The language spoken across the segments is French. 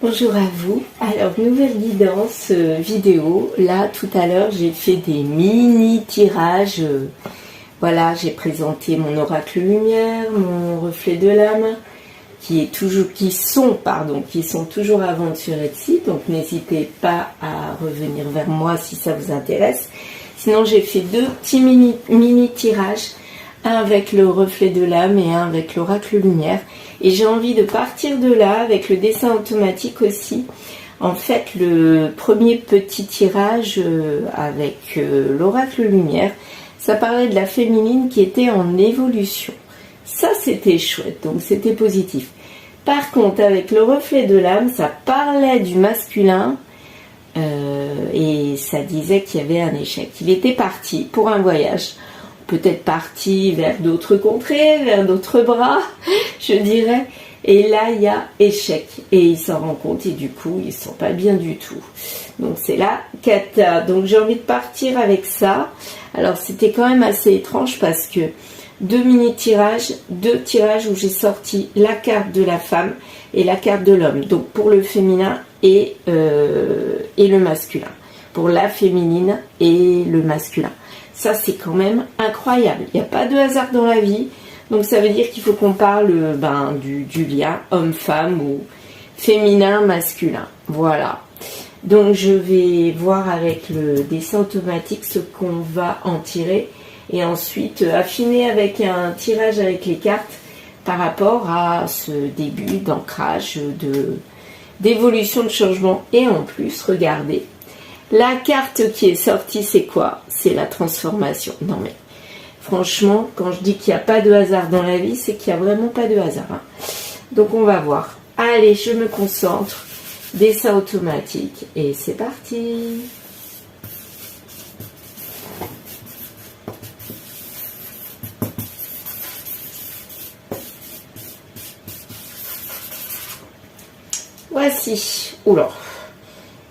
Bonjour à vous. Alors, nouvelle guidance vidéo. Là, tout à l'heure, j'ai fait des mini tirages. Voilà, j'ai présenté mon oracle lumière, mon reflet de l'âme, qui sont toujours à vendre sur Etsy. Donc, n'hésitez pas à revenir vers moi si ça vous intéresse. Sinon, j'ai fait deux petits mini tirages. Un avec le reflet de l'âme et un avec l'oracle lumière. Et j'ai envie de partir de là avec le dessin automatique aussi. En fait, le premier petit tirage avec l'oracle lumière, ça parlait de la féminine qui était en évolution. Ça, c'était chouette, donc c'était positif. Par contre, avec le reflet de l'âme, ça parlait du masculin et ça disait qu'il y avait un échec. Il était parti pour un voyage. Peut-être parti vers d'autres contrées, vers d'autres bras, je dirais. Et là, il y a échec. Et il s'en rend compte et du coup, il ne se sent pas bien du tout. Donc, c'est la cata. Donc, j'ai envie de partir avec ça. Alors, c'était quand même assez étrange parce que deux tirages où j'ai sorti la carte de la femme et la carte de l'homme. Donc, pour le féminin et le masculin. Pour la féminine et le masculin. Ça, c'est quand même incroyable. Il n'y a pas de hasard dans la vie. Donc, ça veut dire qu'il faut qu'on parle du lien homme-femme ou féminin-masculin. Voilà. Donc, je vais voir avec le dessin automatique ce qu'on va en tirer. Et ensuite, affiner avec un tirage avec les cartes par rapport à ce début d'ancrage, d'évolution, de changement. Et en plus, regardez. La carte qui est sortie, c'est quoi? C'est la transformation. Non mais, franchement, quand je dis qu'il n'y a pas de hasard dans la vie, c'est qu'il n'y a vraiment pas de hasard. Hein. Donc on va voir. Allez, je me concentre. Dessin automatique. Et c'est parti. Voici. Oula.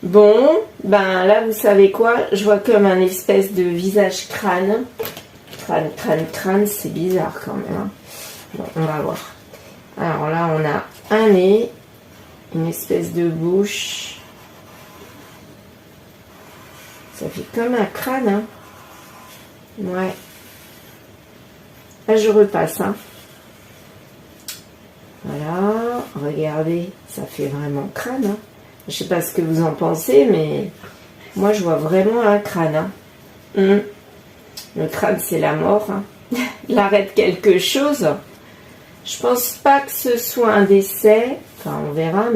Bon, ben là, vous savez quoi? Je vois comme un espèce de visage crâne. Crâne, c'est bizarre quand même. Hein. Bon, on va voir. Alors là, on a un nez, une espèce de bouche. Ça fait comme un crâne. Hein. Ouais. Là, je repasse. Hein. Voilà, regardez, ça fait vraiment crâne. Hein. Je sais pas ce que vous en pensez, mais moi je vois vraiment un crâne. Hein. Le crâne, c'est la mort. Hein. Il arrête quelque chose. Je pense pas que ce soit un décès. Enfin, on verra.